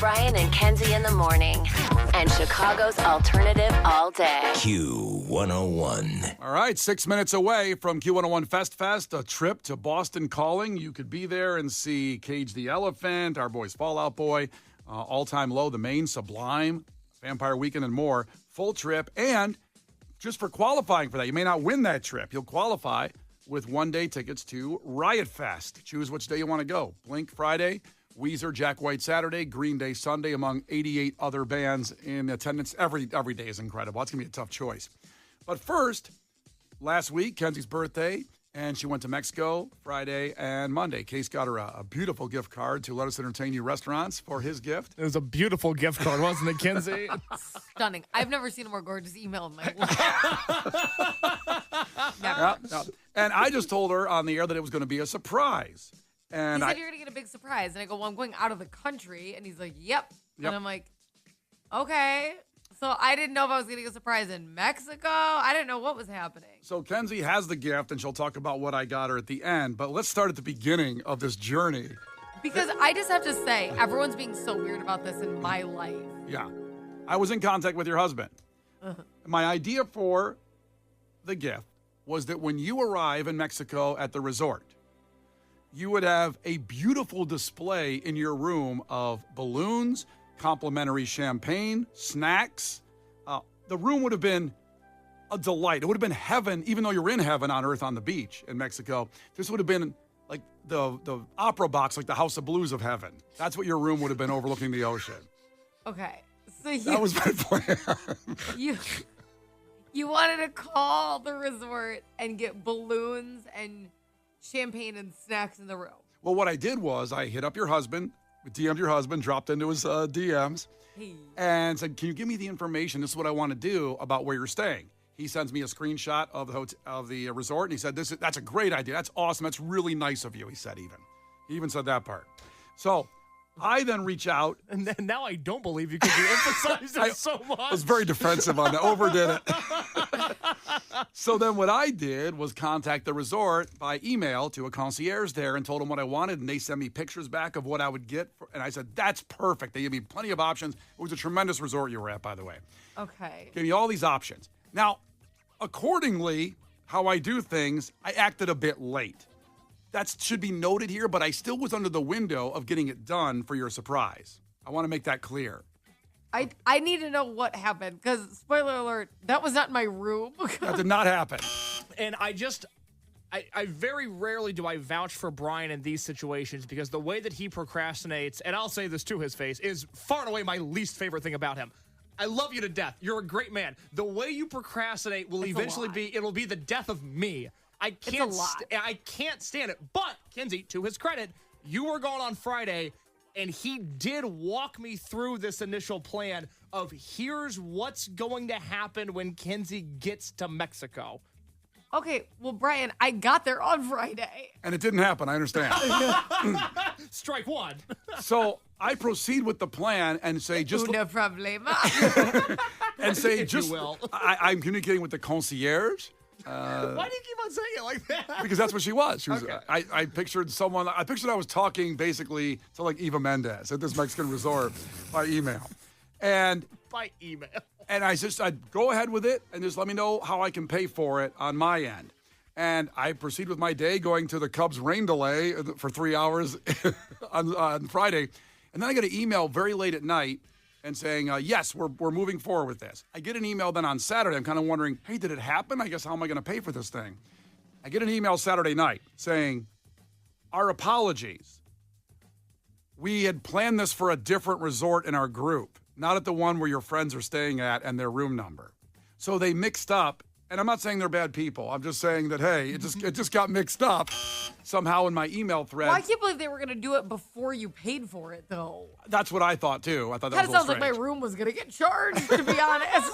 Brian and Kenzie in the morning. And Chicago's alternative all day. Q101. All right, 6 minutes away from Q101 Fest, a trip to Boston calling. You could be there and see Cage the Elephant, our boys Fallout Boy, All Time Low, The Main, Sublime, Vampire Weekend, and more. Full trip. And just for qualifying for that, you may not win that trip. You'll qualify with one-day tickets to Riot Fest. Choose which day you want to go. Blink Friday, Weezer, Jack White Saturday, Green Day Sunday, among 88 other bands in attendance. Every day is incredible. That's going to be a tough choice. But first, last week, Kenzie's birthday, and she went to Mexico Friday and Monday. Case got her a beautiful gift card to Let Us Entertain You restaurants for his gift. It was a beautiful gift card, wasn't it, Kenzie? Stunning. I've never seen a more gorgeous email in my life. Yeah. And I just told her on the air that it was going to be a surprise. And he said you're going to get a big surprise. And I go, well, I'm going out of the country. And he's like, yep. And I'm like, okay. So I didn't know if I was getting a surprise in Mexico. I didn't know what was happening. So Kenzie has the gift, and she'll talk about what I got her at the end. But let's start at the beginning of this journey. Because I just have to say, everyone's being so weird about this in my life. Yeah. I was in contact with your husband. My idea for the gift was that when you arrive in Mexico at the resort, you would have a beautiful display in your room of balloons, complimentary champagne, snacks. The room would have been a delight. It would have been heaven, even though you're in heaven on earth on the beach in Mexico. This would have been like the opera box, like the House of Blues of heaven. That's what your room would have been, overlooking the ocean. Okay. So That was my plan. You wanted to call the resort and get balloons and champagne and snacks in the room. Well, what I did was I hit up your husband, DM'd your husband, dropped into his DMs, and said, can you give me the information? This is what I want to do about where you're staying. He sends me a screenshot of the hotel, of the resort, and he said, that's a great idea. That's awesome. That's really nice of you, he said even. He even said that part. So I then reach out. And then now I don't believe you because you emphasized it so much. I was very defensive on that. Overdid it. So then what I did was contact the resort by email to a concierge there and told them what I wanted, and they sent me pictures back of what I would get. And I said, that's perfect. They gave me plenty of options. It was a tremendous resort you were at, by the way. Okay. Gave me all these options. Now, accordingly, how I do things, I acted a bit late. That should be noted here, but I still was under the window of getting it done for your surprise. I want to make that clear. I need to know what happened, because, spoiler alert, that was not in my room. That did not happen. And I very rarely do I vouch for Brian in these situations because the way that he procrastinates, and I'll say this to his face, is far and away my least favorite thing about him. I love you to death. You're a great man. The way you procrastinate will eventually it'll be the death of me. I can't stand it. But, Kenzie, to his credit, you were gone on Friday, and he did walk me through this initial plan of here's what's going to happen when Kenzie gets to Mexico. Okay, well, Brian, I got there on Friday. And it didn't happen, I understand. Strike one. So I proceed with the plan and say just... Una problema. and say If just... you will. I'm communicating with the concierge. Why do you keep on saying it like that? Because that's what she was. She was. Okay. I pictured someone. I was talking basically to like Eva Mendes at this Mexican resort by email, and By email. and I'd go ahead with it and just let me know how I can pay for it on my end. And I proceed with my day, going to the Cubs rain delay for 3 hours on Friday, and then I get an email very late at night and saying, yes, we're moving forward with this. I get an email then on Saturday. I'm kind of wondering, hey, did it happen? I guess how am I going to pay for this thing? I get an email Saturday night saying, our apologies. We had planned this for a different resort in our group, not at the one where your friends are staying at and their room number. So they mixed up. And I'm not saying they're bad people. I'm just saying that, hey, it just got mixed up somehow in my email thread. Well, I can't believe they were going to do it before you paid for it, though. That's what I thought, too. I thought that Kind was of a sounds little like strange. my room was going to get charged, to be honest.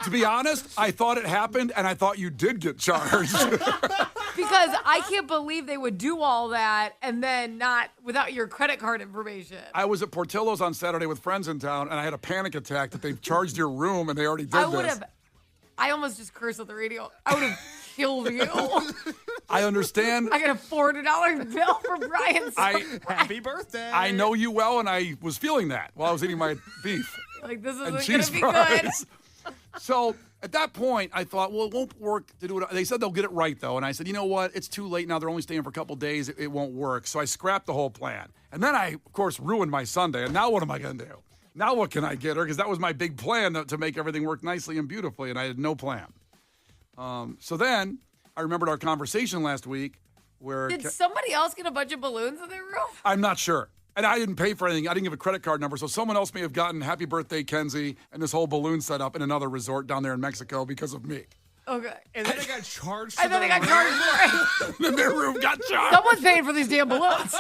To be honest, I thought it happened, and I thought you did get charged. Because I can't believe they would do all that and then not without your credit card information. I was at Portillo's on Saturday with friends in town, and I had a panic attack that they've charged your room, and they already did this. I almost just cursed on the radio. I would have killed you. I understand. I got a $400 bill for Brian's. Happy birthday. I know you well, and I was feeling that while I was eating my beef. Like, this and isn't cheese going to be good. fries. So at that point, I thought, well, it won't work to do it. They said they'll get it right, though. And I said, you know what? It's too late now. They're only staying for a couple days. It won't work. So I scrapped the whole plan. And then I, of course, ruined my Sunday. And now what am I going to do? Now what can I get her? Because that was my big plan to make everything work nicely and beautifully. And I had no plan. So then I remembered our conversation last week where... Did somebody else get a bunch of balloons in their room? I'm not sure. And I didn't pay for anything. I didn't give a credit card number. So someone else may have gotten happy birthday, Kenzie, and this whole balloon set up in another resort down there in Mexico because of me. Okay. And then they got charged. And then they got charged for it. And their room got charged. Someone's paying for these damn balloons.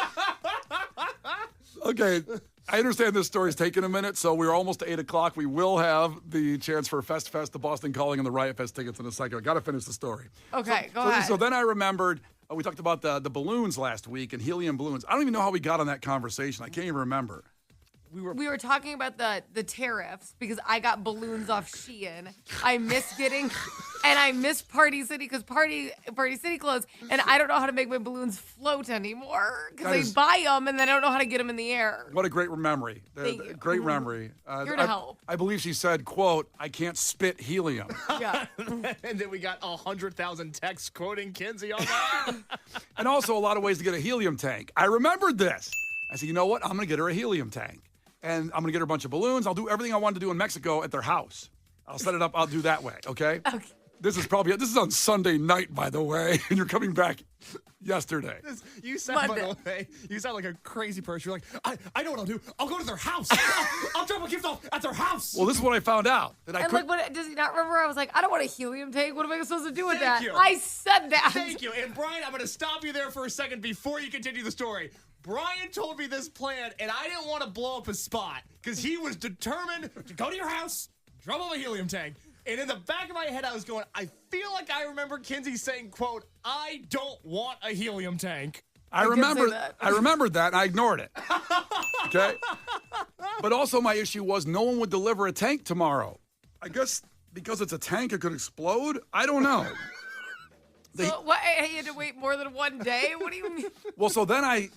Okay. I understand this story's taken a minute, so we're almost to 8 o'clock. We will have the chance for Fest, the Boston Calling, and the Riot Fest tickets in a second. I got to finish the story. Okay, go ahead. So then I remembered, we talked about the balloons last week and helium balloons. I don't even know how we got on that conversation. I can't even remember. We were talking about the tariffs because I got balloons off Shein. I miss Party City because Party City closed, and I don't know how to make my balloons float anymore because they buy them and then I don't know how to get them in the air. What a great memory. Thank you. Great memory. Here to help. I believe she said, quote, I can't spit helium. Yeah. And then we got 100,000 texts quoting Kenzie on that. And also a lot of ways to get a helium tank. I remembered this. I said, you know what? I'm going to get her a helium tank. And I'm going to get her a bunch of balloons. I'll do everything I wanted to do in Mexico at their house. I'll set it up. I'll do that way, okay? Okay. This is on Sunday night, by the way, and you're coming back yesterday. You sound, by the way, you sound like a crazy person. You're like, I know what I'll do. I'll go to their house. I'll drop a gift off at their house. Well, this is what I found out. Does he not remember? I was like, I don't want a helium tank. What am I supposed to do with Thank that? you. I said that. Thank you. And Brian, I'm going to stop you there for a second before you continue the story. Brian told me this plan, and I didn't want to blow up his spot because he was determined to go to your house, drop off a helium tank. And in the back of my head, I was going, I feel like I remember Kenzie saying, quote, I don't want a helium tank. I remembered that, and I ignored it. Okay? But also my issue was no one would deliver a tank tomorrow. I guess because it's a tank, it could explode? I don't know. So what? You had to wait more than one day? What do you mean? Well, so then I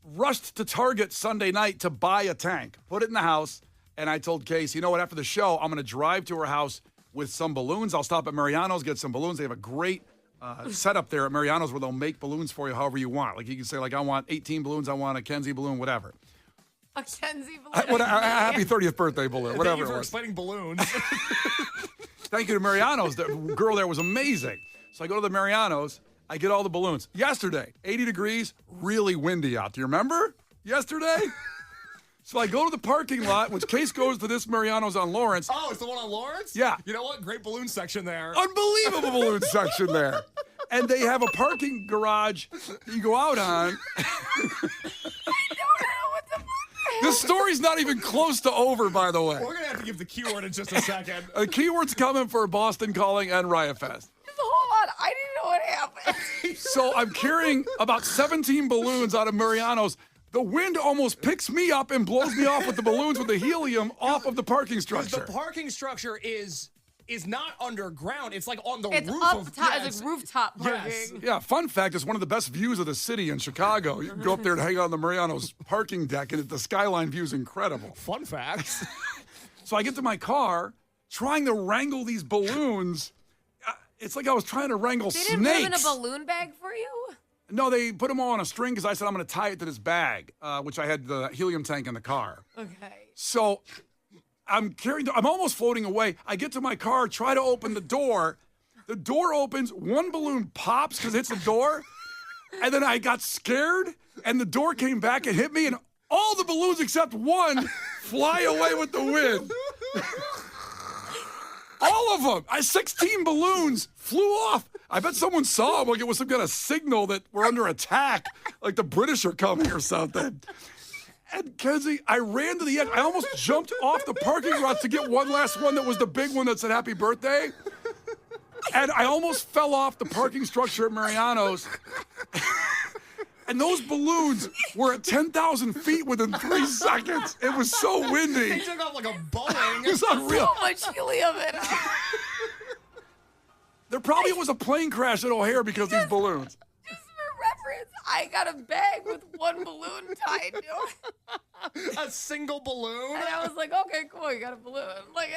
rushed to Target Sunday night to buy a tank, put it in the house, and I told Case, you know what, after the show, I'm going to drive to her house with some balloons. I'll stop at Mariano's, get some balloons. They have a great setup there at Mariano's where they'll make balloons for you however you want. Like you can say, like, I want 18 balloons, I want a Kenzie balloon, whatever. A Kenzie balloon? A happy 30th birthday balloon, whatever. Thank you for it was. explaining balloons. Thank you to Mariano's. The girl there was amazing. So I go to the Mariano's. I get all the balloons. Yesterday, 80 degrees, really windy out. Do you remember? Yesterday? So I go to the parking lot, which Case goes to this Mariano's on Lawrence. Oh, it's the one on Lawrence? Yeah. You know what? Great balloon section there. Unbelievable balloon section there. And they have a parking garage that you go out on. This story's not even close to over, by the way. We're going to have to give the keyword in just a second. A keyword's coming for Boston Calling and Riot Fest. Hold on. I didn't know what happened. So I'm carrying about 17 balloons out of Mariano's. The wind almost picks me up and blows me off with the balloons with the helium off of the parking structure. The parking structure is not underground. It's like on the It's roof up of top. yeah, It's like rooftop parking. Yes. Yeah, fun fact, it's one of the best views of the city in Chicago. You can go up there and hang out on the Mariano's parking deck, and the skyline view is incredible. Fun facts. So I get to my car, trying to wrangle these balloons. It's like I was trying to wrangle They snakes. didn't put them in a balloon bag for you? No, they put them all on a string because I said I'm going to tie it to this bag, which I had the helium tank in the car. Okay. So I'm almost floating away. I get to my car, try to open the door. The door opens, one balloon pops because it hits the door. And then I got scared, and the door came back and hit me, and all the balloons except one fly away with the wind. All of them. 16 balloons flew off. I bet someone saw them like it was some kind of signal that we're under attack, like the British are coming or something. And Kenzie, I ran to the edge. I almost jumped off the parking lot to get one last one that was the big one that said happy birthday. And I almost fell off the parking structure at Mariano's. And those balloons were at 10,000 feet within 3 seconds. It was so windy. He took off like a Boeing. It was unreal. So much helium in it. There probably was a plane crash at O'Hare because of these balloons. Just for reference, I got a bag with one balloon tied to it. A single balloon? And I was like, okay, cool, you got a balloon. Like,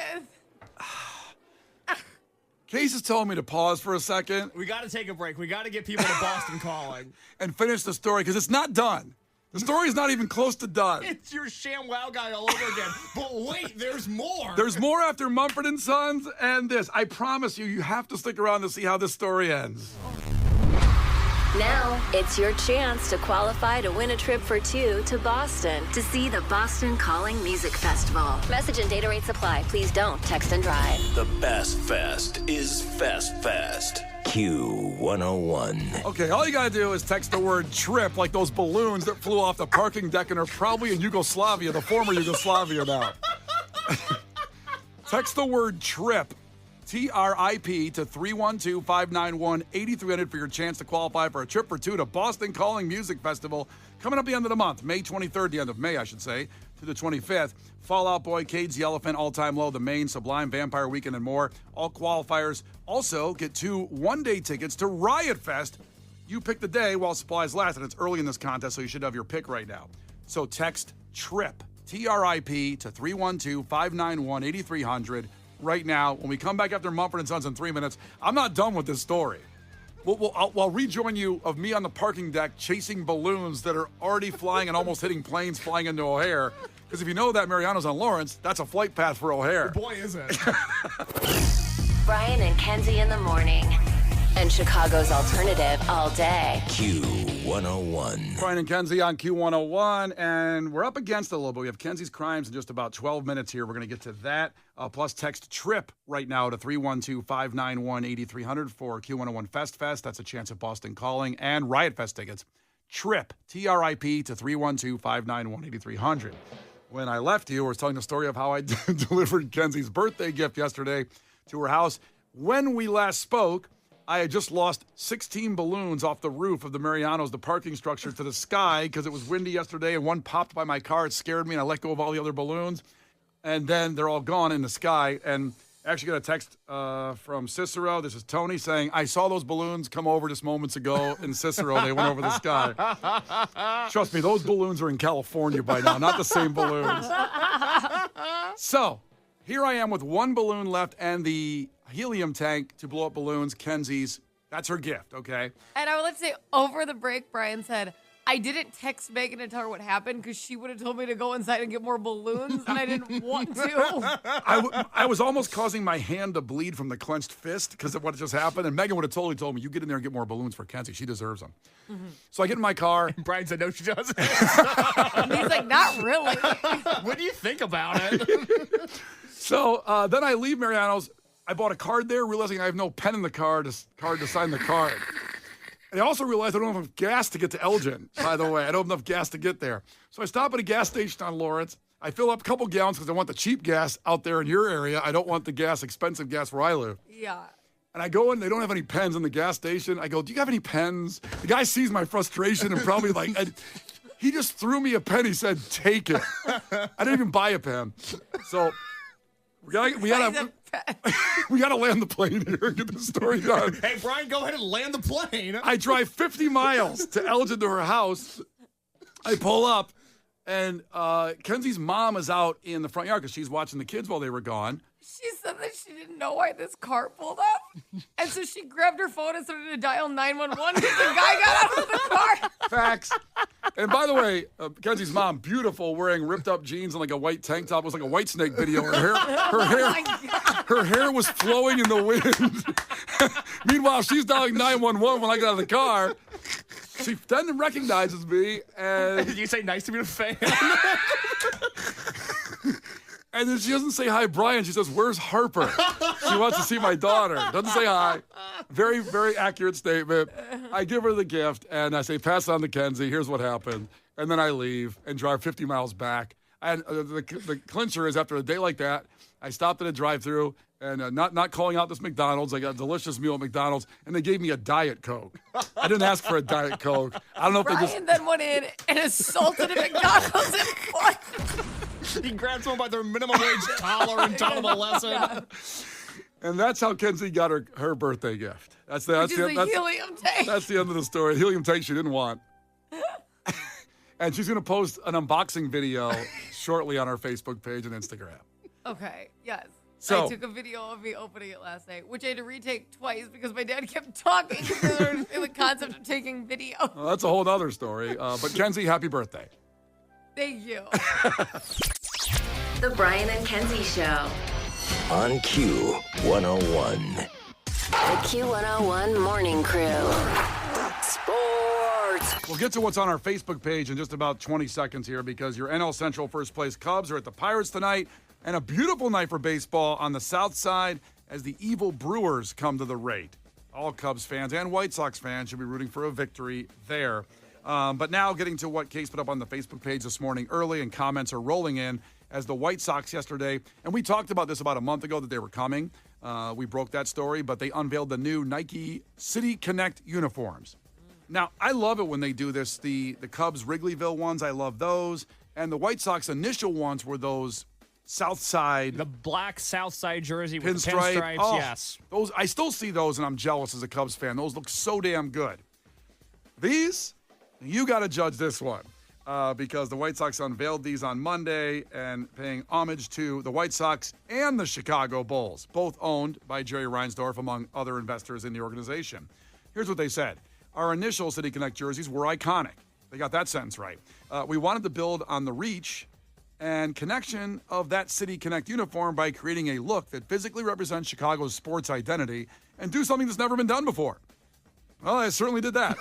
Case is telling me to pause for a second. We got to take a break. We got to get people to Boston Calling. And finish the story because it's not done. The story is not even close to done. It's your ShamWow guy all over again. But wait, there's more. There's more after Mumford & Sons and this. I promise you, you have to stick around to see how this story ends. Now, it's your chance to qualify to win a trip for two to Boston to see the Boston Calling Music Festival. Message and data rates apply. Please don't text and drive. The best fest is Fest Fest. Q101. Okay, all you gotta do is text the word trip like those balloons that flew off the parking deck and are probably in Yugoslavia, the former Yugoslavia now. Text the word trip, TRIP, to 312-591-8300 for your chance to qualify for a trip for two to Boston Calling Music Festival coming up the end of the month, May 23rd, the end of May, I should say, to the 25th. Fall Out Boy, Cage the Elephant, All Time Low, The Maine, Sublime, Vampire Weekend, and more. All qualifiers also get 2 one-day tickets to Riot Fest. You pick the day while supplies last, and it's early in this contest, so you should have your pick right now. So text TRIP, TRIP, to 312-591-8300 right now. When we come back after Mumford & Sons in 3 minutes, I'm not done with this story. I'll rejoin you of me on the parking deck chasing balloons that are already flying and almost hitting planes flying into O'Hare. Because if you know that Mariano's on Lawrence, that's a flight path for O'Hare. Boy, is it. Brian and Kenzie in the morning. And Chicago's alternative all day. Q101. Brian and Kenzie on Q101, and we're up against it a little bit. We have Kenzie's Crimes in just about 12 minutes here. We're going to get to that. Plus text TRIP right now to 312-591-8300 for Q101 Fest. That's a chance at Boston Calling and Riot Fest tickets. TRIP, TRIP, to 312-591-8300. When I left you, I was telling the story of how I delivered Kenzie's birthday gift yesterday to her house. When we last spoke, I had just lost 16 balloons off the roof of the Mariano's, the parking structure, to the sky because it was windy yesterday, and one popped by my car. It scared me, and I let go of all the other balloons. And then they're all gone in the sky. And I actually got a text from Cicero. This is Tony saying, I saw those balloons come over just moments ago in Cicero. They went over the sky. Trust me, those balloons are in California by now, not the same balloons. So here I am with one balloon left and the helium tank to blow up balloons. Kenzie's, that's her gift, okay? and I would like to say, over the break, Brian said, I didn't text Megan to tell her what happened because she would have told me to go inside and get more balloons, and I didn't want to. I was almost causing my hand to bleed from the clenched fist because of what just happened, and Megan would have totally told me, you get in there and get more balloons for Kenzie. She deserves them. Mm-hmm. So I get in my car. Brian said, no, she doesn't. And he's like, not really. What do you think about it? So then I leave Mariano's. I bought a card there, realizing I have no pen in the card to sign the card. And I also realized I don't have enough gas to get to Elgin, by the way. I don't have enough gas to get there. So I stop at a gas station on Lawrence. I fill up a couple gallons because I want the cheap gas out there in your area. I don't want the expensive gas where I live. Yeah. And I go in, they don't have any pens in the gas station. I go, do you have any pens? The guy sees my frustration and probably he just threw me a pen. He said, take it. I didn't even buy a pen. So we gotta land the plane here and get the story done. Hey, Brian, go ahead and land the plane. I drive 50 miles to Elgin to her house. I pull up, and Kenzie's mom is out in the front yard because she's watching the kids while they were gone. She said that she didn't know why this car pulled up. And so she grabbed her phone and started to dial 911 because the guy got out of the car. Facts. And by the way, Kenzie's mom, beautiful, wearing ripped up jeans and like a white tank top. It was like a Whitesnake video. Her hair was flowing in the wind. Meanwhile, she's dialing 911 when I get out of the car. She then recognizes me and... Did you say nice to be a fan? And then she doesn't say hi, Brian. She says, where's Harper? She wants to see my daughter. Doesn't say hi. Very, very accurate statement. I give her the gift, and I say, pass it on to Kenzie. Here's what happened. And then I leave and drive 50 miles back. And the clincher is, after a day like that, I stopped at a drive-thru, and not calling out this McDonald's. I got a delicious meal at McDonald's, and they gave me a Diet Coke. I didn't ask for a Diet Coke. I don't know if Brian then went in and assaulted a McDonald's in foot. He grabbed someone by their minimum wage collar and taught them a lesson. Yeah. And that's how Kenzie got her birthday gift. That's the helium tank. That's the end of the story. Helium tank she didn't want. And she's going to post an unboxing video shortly on our Facebook page and Instagram. Okay, yes. So, I took a video of me opening it last night, which I had to retake twice because my dad kept talking in the concept of taking video. well, that's a whole other story. But Kenzie, happy birthday. Thank you. The Brian and Kenzie Show. On Q101. The Q101 Morning Crew. Sports. We'll get to what's on our Facebook page in just about 20 seconds here because your NL Central first place Cubs are at the Pirates tonight. And a beautiful night for baseball on the south side as the evil Brewers come to the rate. All Cubs fans and White Sox fans should be rooting for a victory there. But now getting to what Case put up on the Facebook page this morning early, and comments are rolling in as the White Sox yesterday. And we talked about this about a month ago that they were coming. We broke that story, but they unveiled the new Nike City Connect uniforms. Now, I love it when they do this. The Cubs Wrigleyville ones, I love those. And the White Sox initial ones were those South Side. The black South Side jersey with the pinstripe. pinstripes, Oh, yes. Those I still see those, and I'm jealous as a Cubs fan. Those look so damn good. These, you got to judge this one because the White Sox unveiled these on Monday and paying homage to the White Sox and the Chicago Bulls, both owned by Jerry Reinsdorf, among other investors in the organization. Here's what they said. Our initial City Connect jerseys were iconic. They got that sentence right. We wanted to build on the reach and connection of that City Connect uniform by creating a look that physically represents Chicago's sports identity and do something that's never been done before. Well, I certainly did that.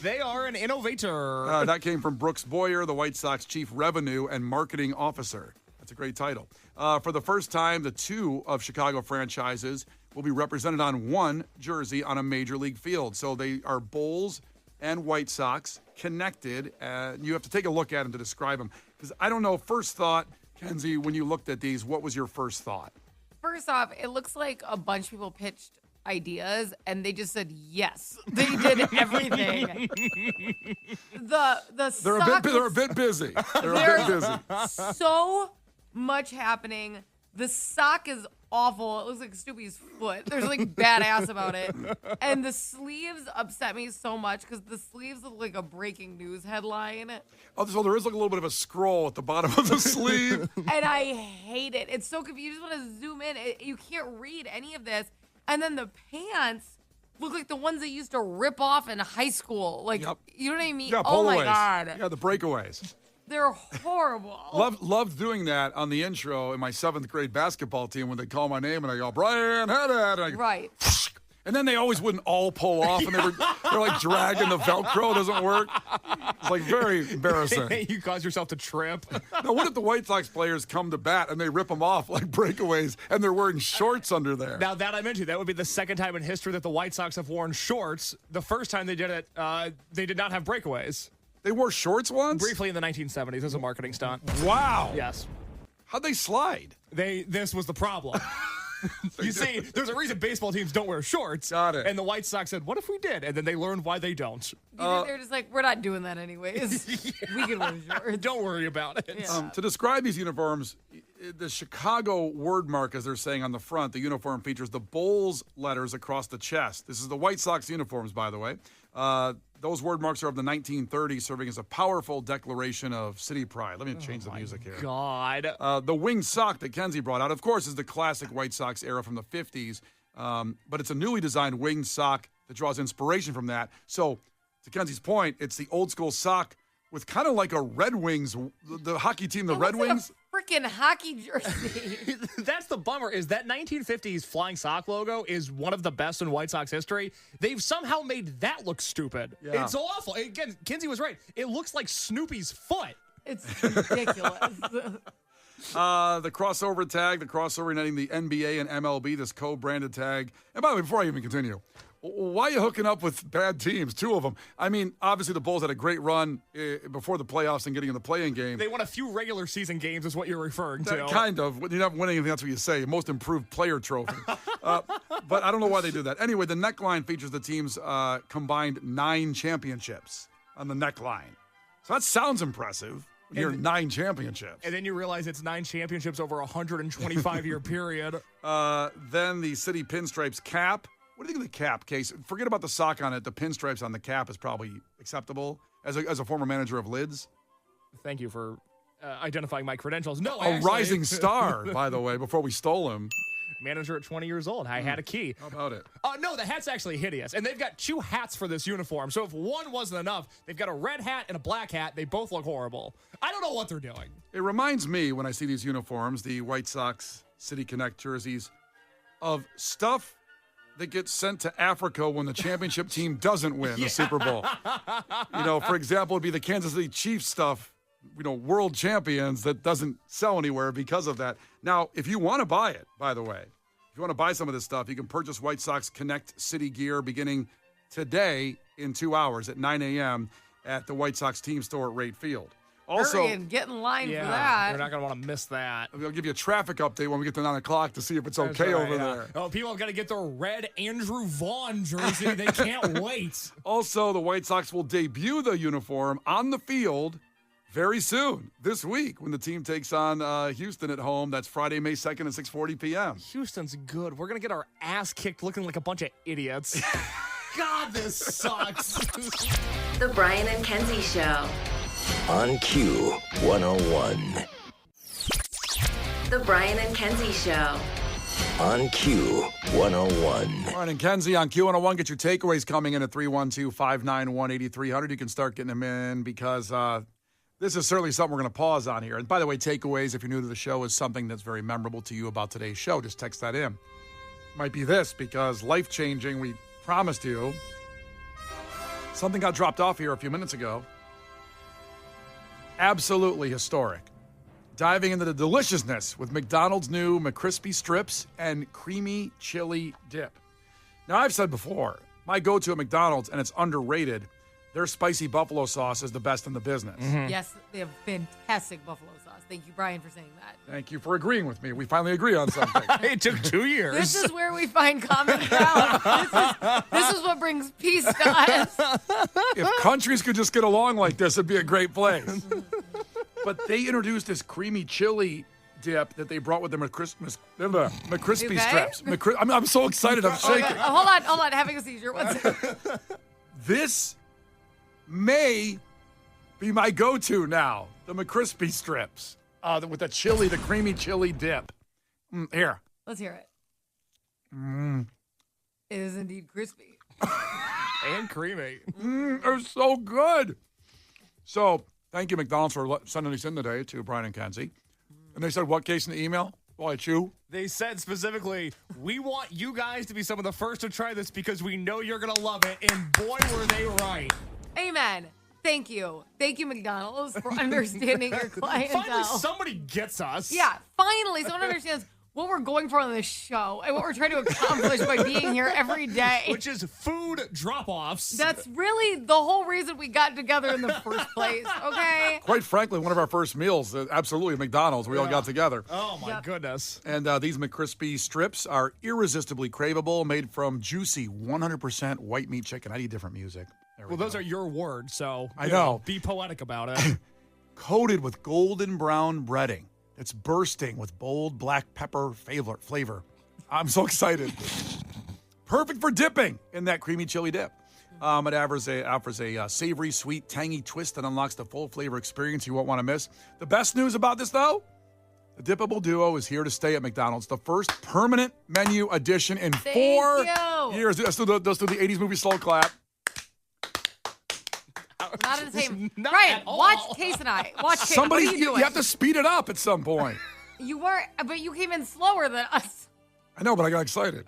They are an innovator. That came from Brooks Boyer, the White Sox Chief Revenue and Marketing Officer. That's a great title. For the first time, the two of Chicago franchises will be represented on one jersey on a major league field. So they are Bulls and White Sox connected. You have to take a look at them to describe them. Because I don't know, first thought, Kenzie, when you looked at these, what was your first thought? First off, it looks like a bunch of people pitched ideas and they just said yes. They did everything. They're a bit busy. There's so much happening. The sock is awful. It looks like Snoopy's foot. There's like badass about it. And the sleeves upset me so much because the sleeves look like a breaking news headline. Oh, so there is like a little bit of a scroll at the bottom of the sleeve. And I hate it. It's so confusing. You just want to zoom in. You can't read any of this. And then the pants look like the ones they used to rip off in high school. Like, Yep. You know what I mean? Yeah, oh, polaways. my God. Yeah, the breakaways. They're horrible. Loved doing that on the intro in my 7th grade basketball team when they call my name and I go, Brian, Haddad. Right. And then they always wouldn't all pull off, and they're like dragging the Velcro. It doesn't work. It's like very embarrassing. You cause yourself to trip. Now, what if the White Sox players come to bat and they rip them off like breakaways, and they're wearing shorts under there? Now, that I mentioned, that would be the second time in history that the White Sox have worn shorts. The first time they did it, they did not have breakaways. They wore shorts once? Briefly in the 1970s as a marketing stunt. Wow. Yes. How'd they slide? This was the problem. You see, there's a reason baseball teams don't wear shorts. Got it. And the White Sox said, what if we did? And then they learned why they don't. You think they're just like, we're not doing that anyways. We can wear shorts. Don't worry about it. Yeah. To describe these uniforms, the Chicago word mark, as they're saying on the front, the uniform features the Bulls letters across the chest. This is the White Sox uniforms, by the way. Those word marks are of the 1930s, serving as a powerful declaration of city pride. Let me change the music here. God. The winged sock that Kenzie brought out, of course, is the classic White Sox era from the 50s. But it's a newly designed winged sock that draws inspiration from that. So, to Kenzie's point, it's the old school sock with kind of like a Red Wings, the hockey team, the Red Wings. Freaking hockey jersey. That's the bummer, is that 1950s flying sock logo is one of the best in White Sox history. They've somehow made that look stupid. Yeah. It's awful. Again, Kenzie was right. It looks like Snoopy's foot. It's ridiculous. The crossover tag, the crossover uniting the NBA and MLB, this co-branded tag. And by the way, before I even continue, why are you hooking up with bad teams, two of them? I mean, obviously the Bulls had a great run before the playoffs and getting in the play-in game. They won a few regular season games is what you're referring to. Kind of. You're not winning anything, that's what you say. Most improved player trophy. But I don't know why they do that. Anyway, the neckline features the team's combined 9 championships on the neckline. So that sounds impressive. You're 9 championships. And then you realize it's 9 championships over a 125-year period. Then the City Pinstripes cap. What do you think of the cap, Case? Forget about the sock on it. The pinstripes on the cap is probably acceptable as a former manager of Lids. Thank you for identifying my credentials. No, a rising star, by the way, before we stole him. Manager at 20 years old. I had a key. How about it? No, the hat's actually hideous. And they've got 2 hats for this uniform. So if one wasn't enough, they've got a red hat and a black hat. They both look horrible. I don't know what they're doing. It reminds me, when I see these uniforms, the White Sox City Connect jerseys, of stuff that gets sent to Africa when the championship team doesn't win the Super Bowl. For example, it'd be the Kansas City Chiefs stuff, world champions that doesn't sell anywhere because of that. Now, if you want to buy it, by the way, if you want to buy some of this stuff, you can purchase White Sox Connect City gear beginning today in 2 hours at 9 a.m. at the White Sox team store at Rate Field. Also, hurry and get in line for that. You're not going to want to miss that. I'll give you a traffic update when we get to 9 o'clock to see if it's okay over there. Oh, people have got to get their red Andrew Vaughn jersey. They can't wait. Also, the White Sox will debut the uniform on the field very soon, this week, when the team takes on Houston at home. That's Friday, May 2nd at 6:40 p.m. Houston's good. We're going to get our ass kicked looking like a bunch of idiots. God, this sucks. The Brian and Kenzie Show. On Q 101. The Brian and Kenzie Show. On Q 101. Brian and Kenzie on Q101. Get your takeaways coming in at 312-591-8300. You can start getting them in because this is certainly something we're going to pause on here. And by the way, takeaways, if you're new to the show, is something that's very memorable to you about today's show. Just text that in. Might be this, because life-changing, we promised you. Something got dropped off here a few minutes ago. Absolutely historic. Diving into the deliciousness with McDonald's new McCrispy strips and creamy chili dip. Now, I've said before, my go-to at McDonald's, and it's underrated, their spicy buffalo sauce is the best in the business. Mm-hmm. Yes, they have fantastic buffalo sauce. Thank you, Brian, for saying that. Thank you for agreeing with me. We finally agree on something. It took 2 years. This is where we find common ground. This is what brings peace to us. If countries could just get along like this, it'd be a great place. But they introduced this creamy chili dip that they brought with the McCrispy strips. I'm so excited. I'm shaking. Okay. Hold on. Having a seizure. One second. This may be my go-to now, the McCrispy strips with the creamy chili dip. Here. Let's hear it. It is indeed crispy. And creamy. They're so good. So thank you, McDonald's, for sending these in today to Brian and Kenzie. And they said, what, Case, in the email? Well, I chew. They said specifically, we want you guys to be some of the first to try this because we know you're going to love it. And boy, were they right. Amen. Thank you. Thank you, McDonald's, for understanding your clientele. Finally, somebody gets us. Yeah, finally, someone understands what we're going for on this show and what we're trying to accomplish by being here every day. Which is food drop-offs. That's really the whole reason we got together in the first place, okay? Quite frankly, one of our first meals, absolutely, McDonald's. We all got together. Oh, my goodness. And these McCrispy strips are irresistibly craveable, made from juicy 100% white meat chicken. I need different music. Well, those are your words, so I know. Be poetic about it. Coated with golden brown breading. It's bursting with bold black pepper flavor. I'm so excited. Perfect for dipping in that creamy chili dip. It offers a savory, sweet, tangy twist that unlocks the full flavor experience you won't want to miss. The best news about this, though, the Dippable Duo is here to stay at McDonald's. The first permanent menu addition in 4 years. Let's do the 80s movie slow clap. Not at the same. Brian, watch Case and I. Watch Case. Somebody, what are you doing? You have to speed it up at some point. You were, but you came in slower than us. I know, but I got excited.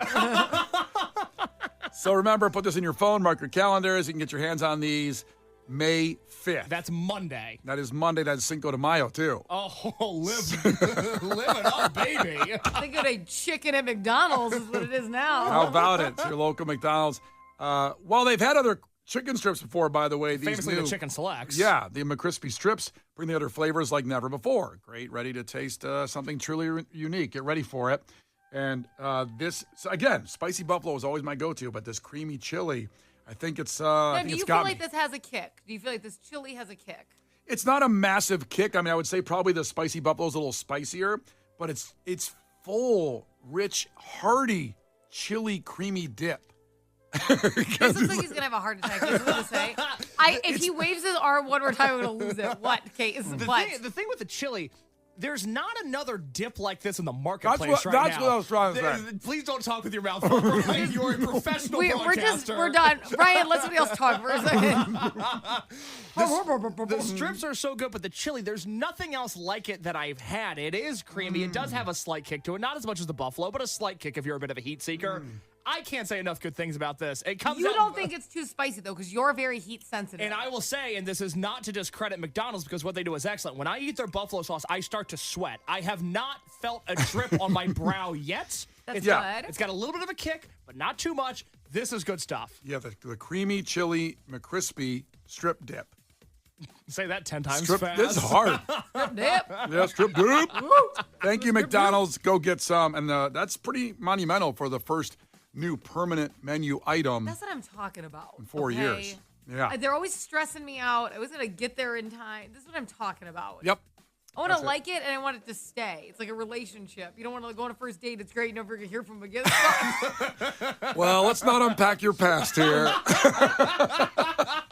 So remember, put this in your phone, mark your calendars. You can get your hands on these May 5th. That's Monday. That is Monday. That's Cinco de Mayo, too. Oh, live it up, baby. Think of a chicken at McDonald's is what it is now. How about it? It's your local McDonald's. Well, they've had other chicken strips before, by the way. These Famously the chicken selects. Yeah, the McCrispy strips bring the other flavors like never before. Great, ready to taste something truly unique. Get ready for it. And this, again, spicy buffalo is always my go-to, but this creamy chili, I think it's Now, do you feel like this has a kick? Do you feel like this chili has a kick? It's not a massive kick. I mean, I would say probably the spicy buffalo's a little spicier, but it's full, rich, hearty, chili, creamy dip. This looks like he's gonna have a heart attack. That's what I'm gonna say. If he waves his arm one more time, I'm gonna lose it. What, Case? The thing with the chili, there's not another dip like this in the marketplace That's now. what I was trying to say. Please don't talk with your mouth full. Ryan, you're a professional broadcaster. We're done. Ryan, let somebody else talk for a second. The strips are so good, but the chili, there's nothing else like it that I've had. It is creamy. It does have a slight kick to it. Not as much as the buffalo, but a slight kick if you're a bit of a heat seeker. I can't say enough good things about this. It comes. You don't think it's too spicy, though, because you're very heat sensitive. And I will say, and this is not to discredit McDonald's because what they do is excellent. When I eat their buffalo sauce, I start to sweat. I have not felt a drip on my brow yet. That's good. It's got a little bit of a kick, but not too much. This is good stuff. Yeah, the creamy chili McCrispy strip dip. Say that 10 times Strip, fast. this is hard. Strip dip. Yeah, strip dip. Thank you, McDonald's. Go get some. And that's pretty monumental for the first new permanent menu item That's what I'm talking about. in 4 years. Yeah. They're always stressing me out. I was going to get there in time. This is what I'm talking about. Yep. I want to like it, and I want it to stay. It's like a relationship. You don't want to go on a first date. It's great. You never get to hear from them again. Well, let's not unpack your past here.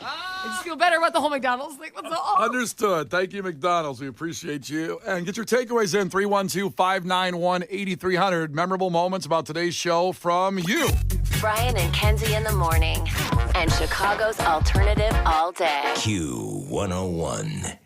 I just feel better about the whole McDonald's thing. That's all. Understood. Thank you, McDonald's. We appreciate you. And get your takeaways in 312-591-8300. Memorable moments about today's show from you. Brian and Kenzie in the morning. And Chicago's alternative all day. Q101.